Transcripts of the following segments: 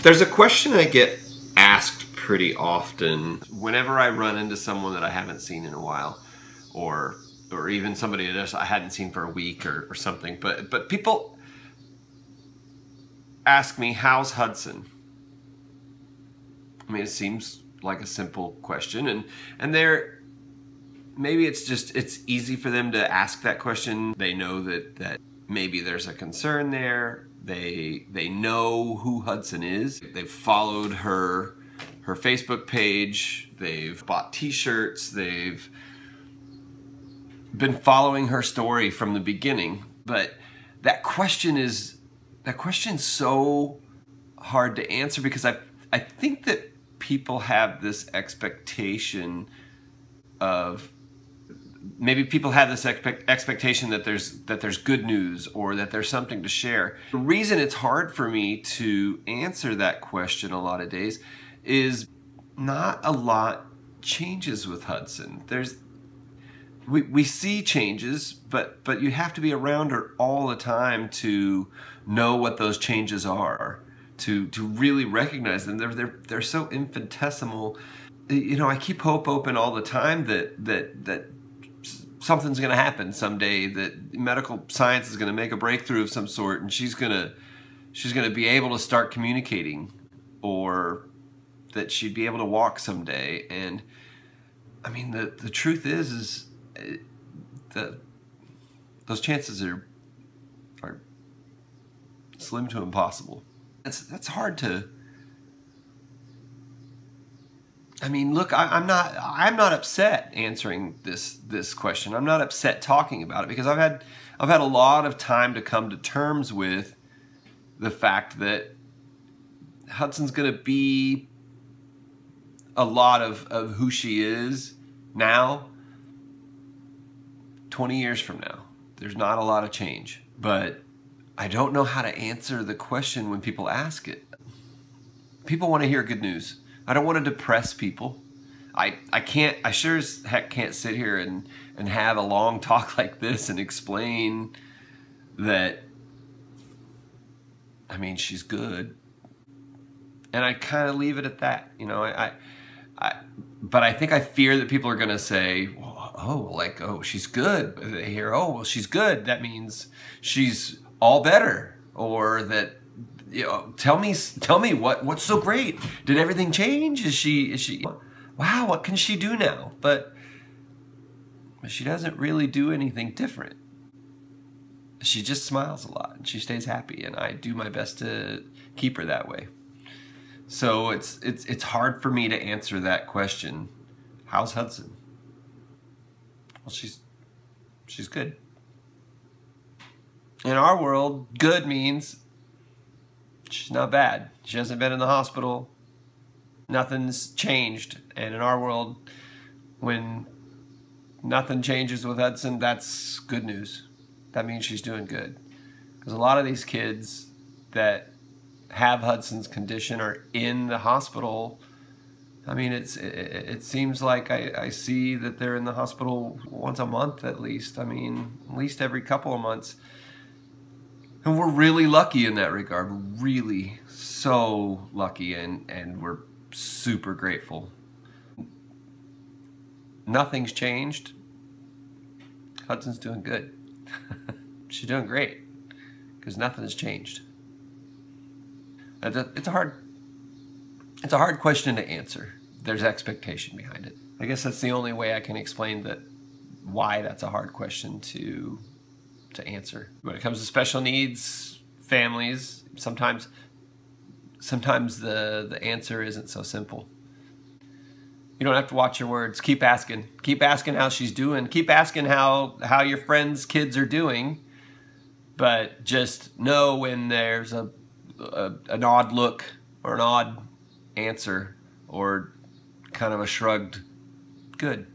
There's a question I get asked pretty often whenever I run into someone that I haven't seen in a while, or even somebody that I hadn't seen for a week or something. But people ask me, how's Hudson? I mean, it seems like a simple question, and they're, maybe it's easy for them to ask that question. They know that maybe there's a concern there. They know who Hudson is. They've followed her Facebook page. They've bought t-shirts. They've been following her story from the beginning. But that question's so hard to answer, because I think that people have this expectation of, maybe people have this expectation that there's good news, or that there's something to share. The reason it's hard for me to answer that question a lot of days is not a lot changes with Hudson. We see changes, but you have to be around her all the time to know what those changes are, to really recognize them. They're so infinitesimal. You know, I keep hope open all the time that something's going to happen someday, that medical science is going to make a breakthrough of some sort, and she's going to be able to start communicating, or that she'd be able to walk someday. And I mean, the truth is that those chances are slim to impossible. That's hard to. I mean, look, I'm not upset answering this question. I'm not upset talking about it, because I've had a lot of time to come to terms with the fact that Hudson's going to be a lot of who she is now 20 years from now. There's not a lot of change. But I don't know how to answer the question when people ask it. People want to hear good news. I don't want to depress people. I sure as heck can't sit here and have a long talk like this and explain that, I mean, she's good. And I kind of leave it at that. You know, but I think I fear that people are going to say, oh, she's good. They hear, oh, well, she's good. That means she's all better. Or that, you know, tell me what's so great? Did everything change? Is she wow, what can she do now? But she doesn't really do anything different. She just smiles a lot and she stays happy, and I do my best to keep her that way. So it's hard for me to answer that question. How's Hudson? Well, she's good. In our world, good means she's not bad. She hasn't been in the hospital. Nothing's changed. And in our world, when nothing changes with Hudson, that's good news. That means she's doing good. Because a lot of these kids that have Hudson's condition are in the hospital. I mean, it seems like I see that they're in the hospital once a month at least. I mean, at least every couple of months. And we're really lucky in that regard. We're really so lucky, and we're super grateful. Nothing's changed. Hudson's doing good. She's doing great, because nothing has changed. It's a hard question to answer. There's expectation behind it. I guess that's the only way I can explain why that's a hard question to answer. When it comes to special needs families, sometimes the answer isn't so simple. You don't have to watch your words. Keep asking. Keep asking how she's doing. Keep asking how your friends' kids are doing. But just know when there's an odd look or an odd answer or kind of a shrugged good.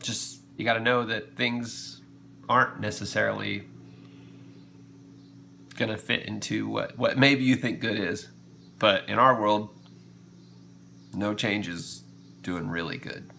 Just, you got to know that things aren't necessarily going to fit into what maybe you think good is. But in our world, no change is doing really good.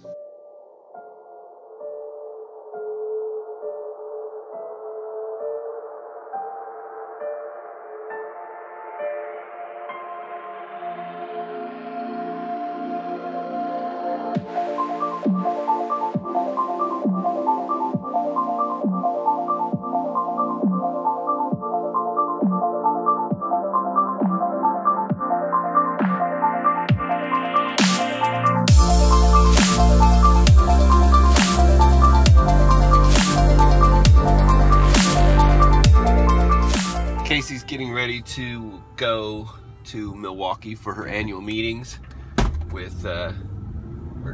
Casey's getting ready to go to Milwaukee for her annual meetings with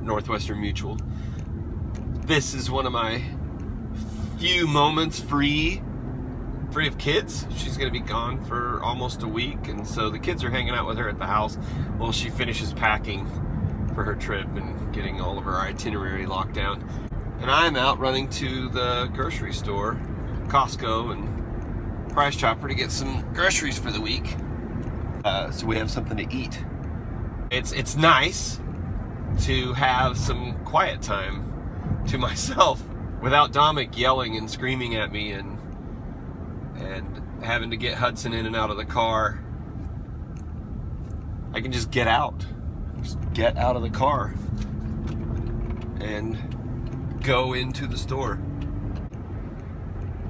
Northwestern Mutual. This is one of my few moments free of kids. She's going to be gone for almost a week, and so the kids are hanging out with her at the house while she finishes packing for her trip and getting all of her itinerary locked down. And I'm out running to the grocery store, Costco, and Price Chopper to get some groceries for the week, so we have something to eat. It's nice to have some quiet time to myself without Dominic yelling and screaming at me and having to get Hudson in and out of the car. I can just get out of the car and go into the store.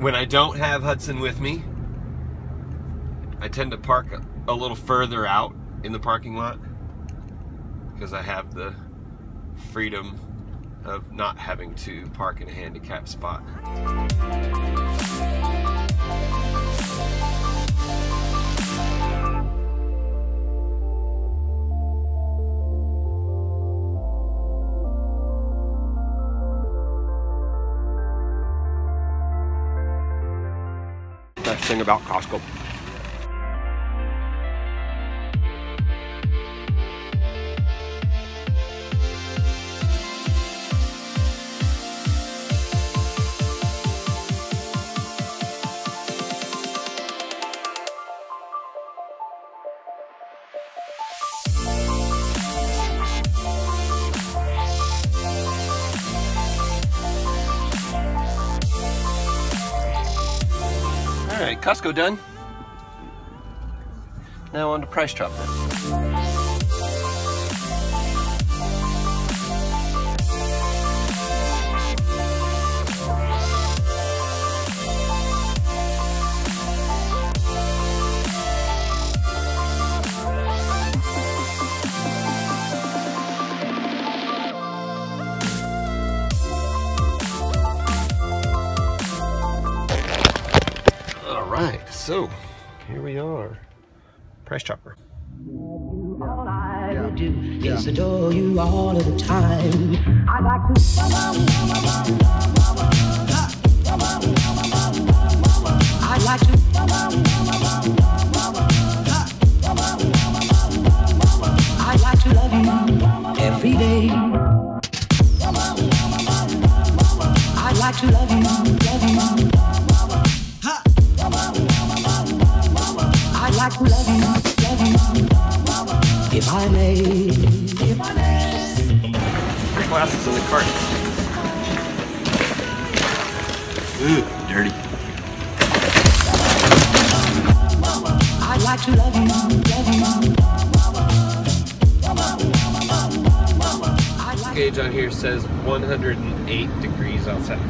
When I don't have Hudson with me, I tend to park a little further out in the parking lot because I have the freedom of not having to park in a handicapped spot. Best thing about Costco. Alright, Costco done. Now on to Price Chopper. Alright, so here we are. Price Chopper. All I do is adore you all of the time. I like to I like to I like to love you every day. I like to love you, love you. I like to love you, if I may, if I may. Glasses in the cart. Ooh, dirty. I like to love you, love you. Gauge on here says 108 degrees outside.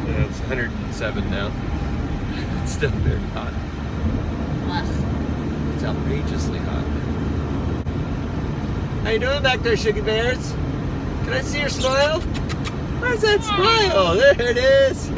It's 107 now. It's still very hot. It's outrageously hot. How you doing back there, Sugar Bears? Can I see your smile? Where's that smile? There it is.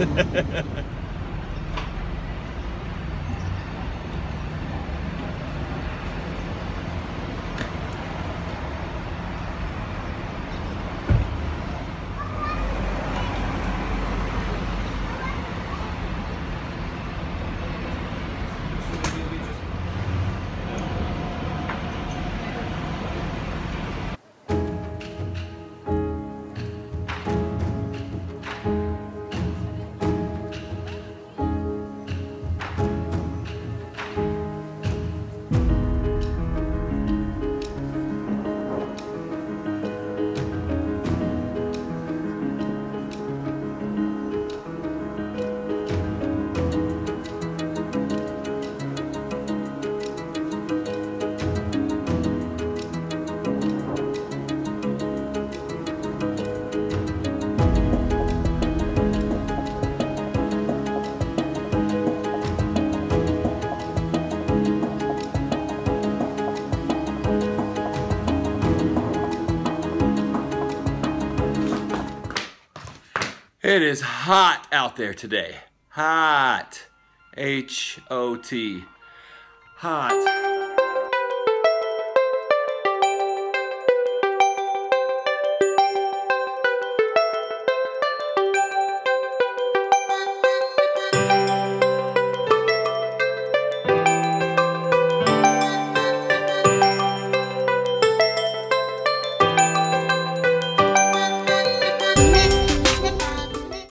It is hot out there today. Hot. H-O-T. Hot.